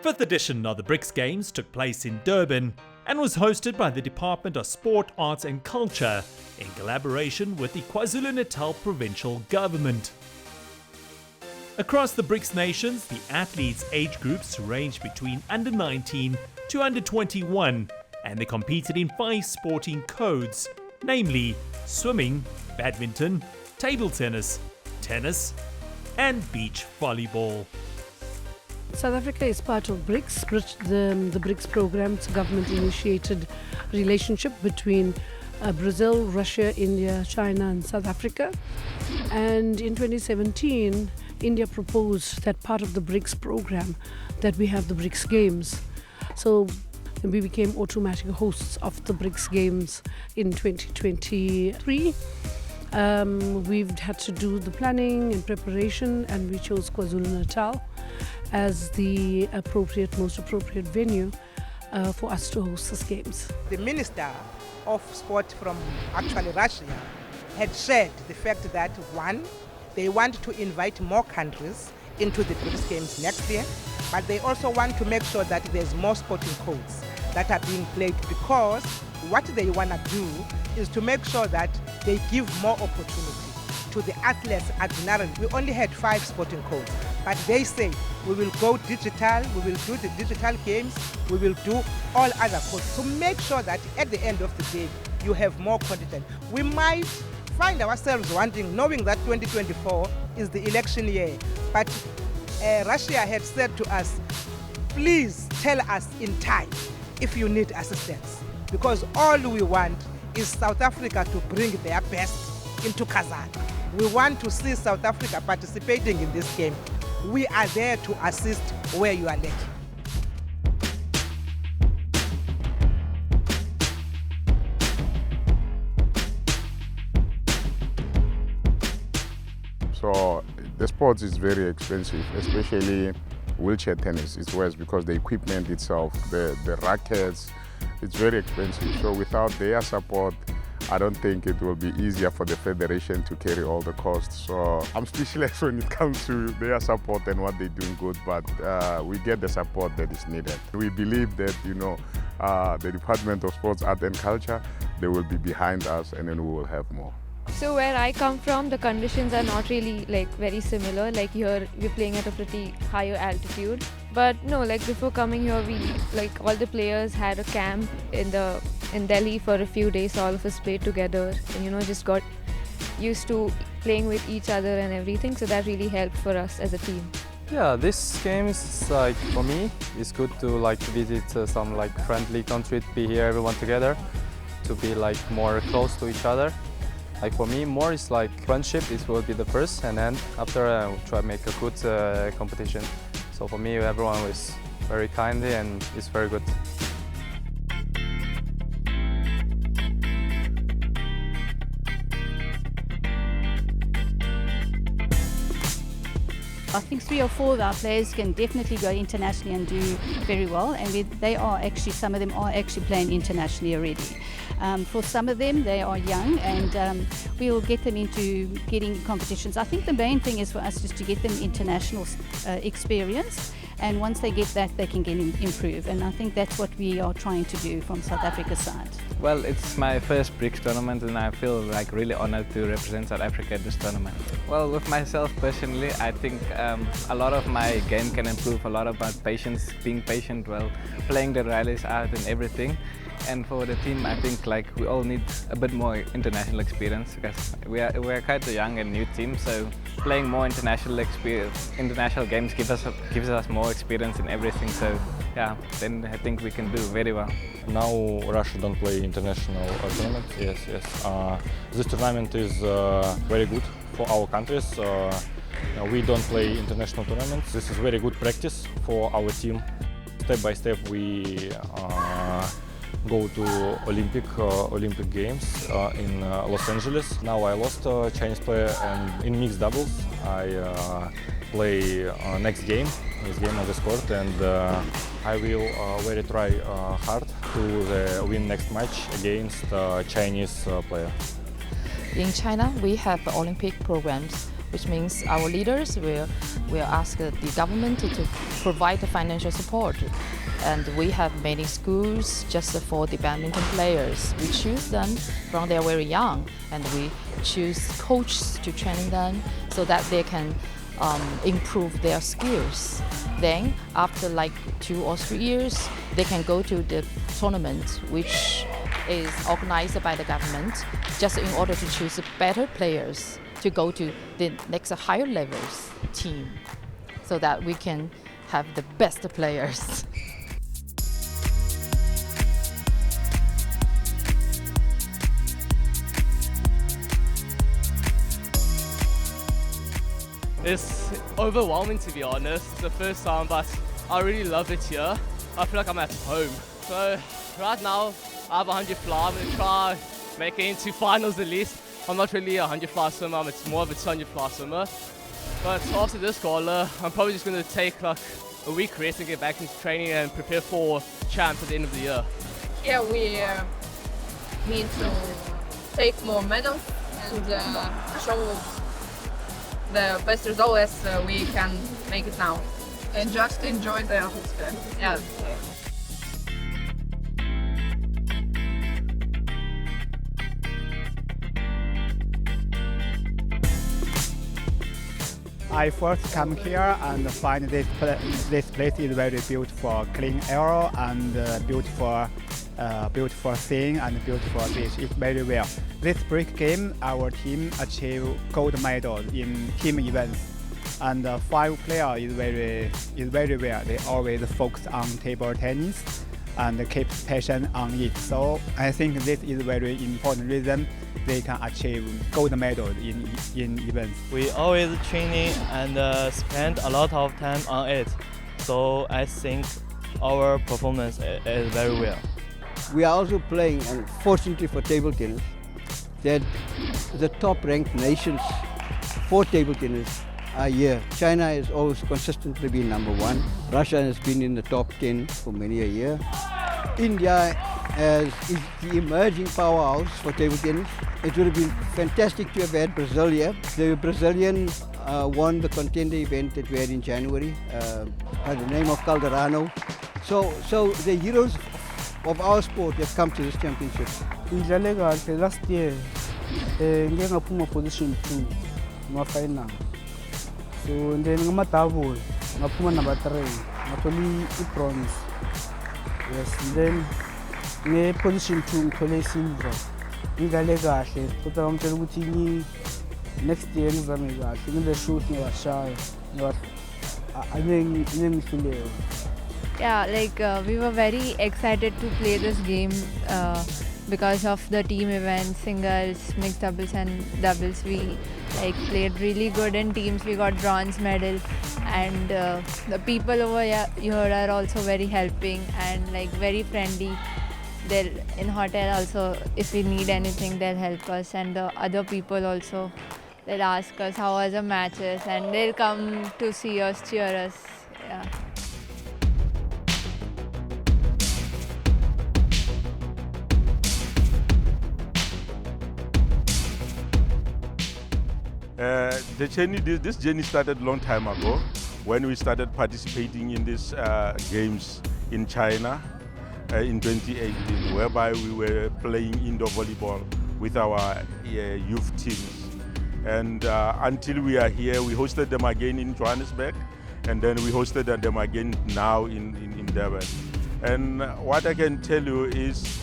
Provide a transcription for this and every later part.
fifth edition of the BRICS Games took place in Durban and was hosted by the Department of Sport, Arts and Culture in collaboration with the KwaZulu-Natal Provincial Government. Across the BRICS Nations, the athletes' age groups range between under 19 to under 21, and they competed in 5 sporting codes, namely swimming, badminton, table tennis, tennis, and beach volleyball. South Africa is part of BRICS. The BRICS program, it's a government-initiated relationship between Brazil, Russia, India, China and South Africa. And in 2017, India proposed that part of the BRICS program that we have the BRICS Games. So we became automatic hosts of the BRICS Games in 2023. We've had to do the planning and preparation, and we chose KwaZulu-Natal as the most appropriate venue for us to host these games. The Minister of Sport from actually Russia had shared the fact that, one, they want to invite more countries into the BRICS Games next year, but they also want to make sure that there's more sporting codes that are being played, because what they want to do is to make sure that they give more opportunity to the athletes ordinarily. We only had 5 sporting codes, but they say we will go digital, we will do the digital games, we will do all other codes to make sure that at the end of the day you have more content. We might find ourselves wondering, knowing that 2024 is the election year, but Russia had said to us, please tell us in time if you need assistance, because all we want is South Africa to bring their best into Kazan. We want to see South Africa participating in this game. We are there to assist where you are lacking. So the sport is very expensive, especially wheelchair tennis. It's worse because the equipment itself, the rackets, it's very expensive. So without their support, I don't think it will be easier for the federation to carry all the costs. So I'm speechless when it comes to their support and what they're doing good, but we get the support that is needed. We believe that, the Department of Sports, Art and Culture, they will be behind us, and then we will have more. So where I come from, the conditions are not really very similar. Like here, we're playing at a pretty higher altitude. But no, before coming here, we all the players had a camp in Delhi for a few days. All of us played together, and just got used to playing with each other and everything. So that really helped for us as a team. Yeah, this game is for me, it's good to visit some friendly country, be here everyone together, to be more close to each other. For me, more is friendship. This will be the first, and then after try to make a good competition. So for me, everyone was very kindly and it's very good. I think 3 or 4 of our players can definitely go internationally and do very well, and some of them are actually playing internationally already. For some of them, they are young, and we will get them into getting competitions. I think the main thing is for us just to get them international experience, and once they get that, they can improve, and I think that's what we are trying to do from South Africa's side. Well, it's my first BRICS tournament, and I feel really honored to represent South Africa at this tournament. Well, with myself personally, I think a lot of my game can improve, a lot about patience, being patient while playing the rallies out and everything. And for the team, I think we all need a bit more international experience, because we're quite a young and new team. So playing more international games gives us more experience in everything. So yeah, then I think we can do very well. Now Russia don't play international tournament. Yes. This tournament is very good for our countries. We don't play international tournaments. This is very good practice for our team. Step by step, we go to Olympic Games in Los Angeles. Now I lost a Chinese player, and in mixed doubles I play next game on this court, and I will very try hard to win next match against Chinese player. In China, we have Olympic programs which means our leaders will ask the government to provide the financial support. And we have many schools just for the badminton players. We choose them from they are very young, and we choose coaches to train them so that they can improve their skills. Then after like 2 or 3 years, they can go to the tournament, which is organized by the government, just in order to choose better players to go to the next higher levels team, so that we can have the best players. It's overwhelming, to be honest. It's the first time, but I really love it here. I feel like I'm at home. So right now, I have 100 fly. I'm going to try make it into finals at least. I'm not really a 100 fly swimmer, I'm more of a 200 fly swimmer. But after this gala, I'm probably just going to take like a week rest and get back into training and prepare for champs at the end of the year. Yeah, we need to take more medals and show the best result as we can make it now. And just enjoy the atmosphere. Yeah. I first come here and find this place is very beautiful, clean air and beautiful scene and beautiful beach. It's very well. This BRICS game, our team achieved gold medal in team events, and 5 players is very well. They always focus on table tennis and keep passion on it. So I think this is very important reason they can achieve gold medal in events. We always training and spend a lot of time on it. So I think our performance is very well. We are also playing, and fortunately for table tennis, that the top-ranked nations for table tennis are here. China has always consistently been #1. Russia has been in the top 10 for many a year. India is the emerging powerhouse for table tennis. It would have been fantastic to have had Brazil here. The Brazilian won the contender event that we had in January by the name of Calderano. So the heroes of our sport have come to this championship. Last year, ngeke ngaphuma position 2 kuma-final. So then ngama-double, ngaphuma number 3, ngathole i-bronze. Yes, and then nge-position 2 ngithole silver. Ngidlale kahle, kodwa ngitshela ukuthi next year ngizame kahle, ngibe shoot ngiyashaya. Anengihluleka. Yeah, like we were very excited to play this game because of the team events, singles, mixed doubles and doubles. We like played really good in teams. We got bronze medal, and the people over here are also very helping and like very friendly. They'll in hotel also, if we need anything, they'll help us, and the other people also, they'll ask us how was the matches, and they'll come to see us, cheer us. Yeah. This journey started a long time ago when we started participating in these games in China in 2018, whereby we were playing indoor volleyball with our youth teams. And until we are here, we hosted them again in Johannesburg, and then we hosted them again now in Durban. And what I can tell you is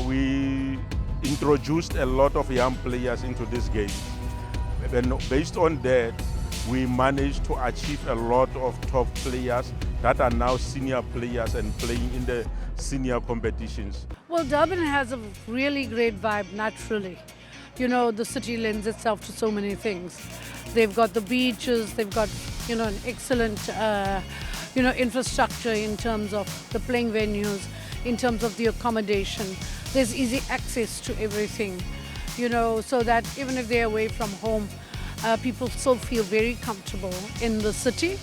we introduced a lot of young players into this game. And based on that, we managed to achieve a lot of top players that are now senior players and playing in the senior competitions. Well, Durban has a really great vibe naturally. You know, the city lends itself to so many things. They've got the beaches, they've got, an excellent, infrastructure in terms of the playing venues, in terms of the accommodation. There's easy access to everything, so that even if they're away from home, people still feel very comfortable in the city.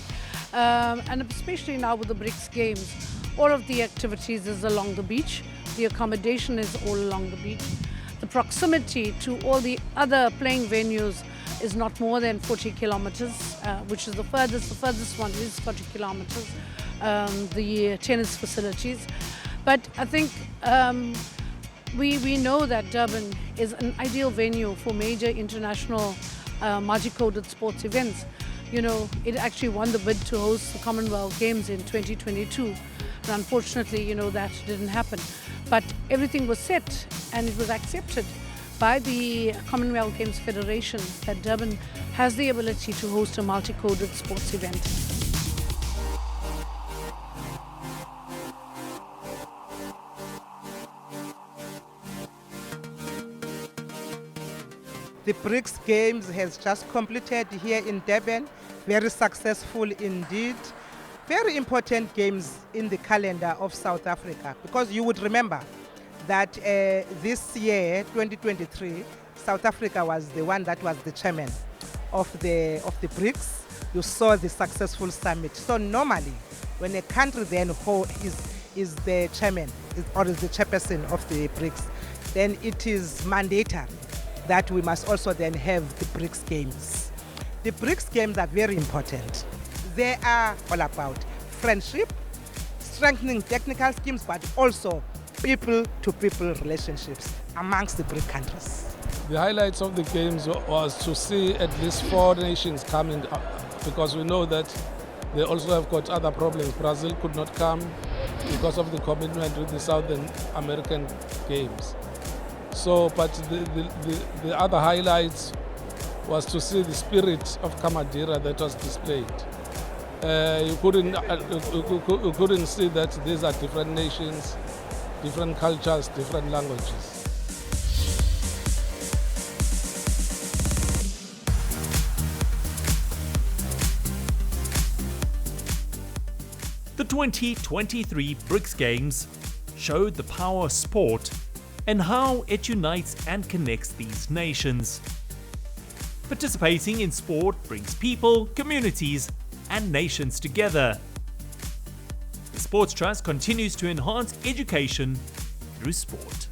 And especially now with the BRICS Games, all of the activities is along the beach. The accommodation is all along the beach. The proximity to all the other playing venues is not more than 40 kilometers, which is the furthest one is 40 kilometers, the tennis facilities. But I think we know that Durban is an ideal venue for major international multi-coded sports events. You know, it actually won the bid to host the Commonwealth Games in 2022. And unfortunately, you know, that didn't happen. But everything was set and it was accepted by the Commonwealth Games Federation that Durban has the ability to host a multi-coded sports event. The BRICS Games has just completed here in Durban. Very successful indeed. Very important games in the calendar of South Africa, because you would remember that this year, 2023, South Africa was the one that was the chairman of the BRICS. You saw the successful summit. So normally, when a country then is the chairman or is the chairperson of the BRICS, then it is mandatory that we must also then have the BRICS Games. The BRICS Games are very important. They are all about friendship, strengthening technical skills, but also people-to-people relationships amongst the BRIC countries. The highlights of the games was to see at least 4 nations coming up, because we know that they also have got other problems. Brazil could not come because of the commitment with the Southern American Games. So, but the other highlights was to see the spirit of Kamadira that was displayed. You couldn't see that these are different nations, different cultures, different languages. The 2023 BRICS Games showed the power of sport and how it unites and connects these nations. Participating in sport brings people, communities, and nations together. The Sports Trust continues to enhance education through sport.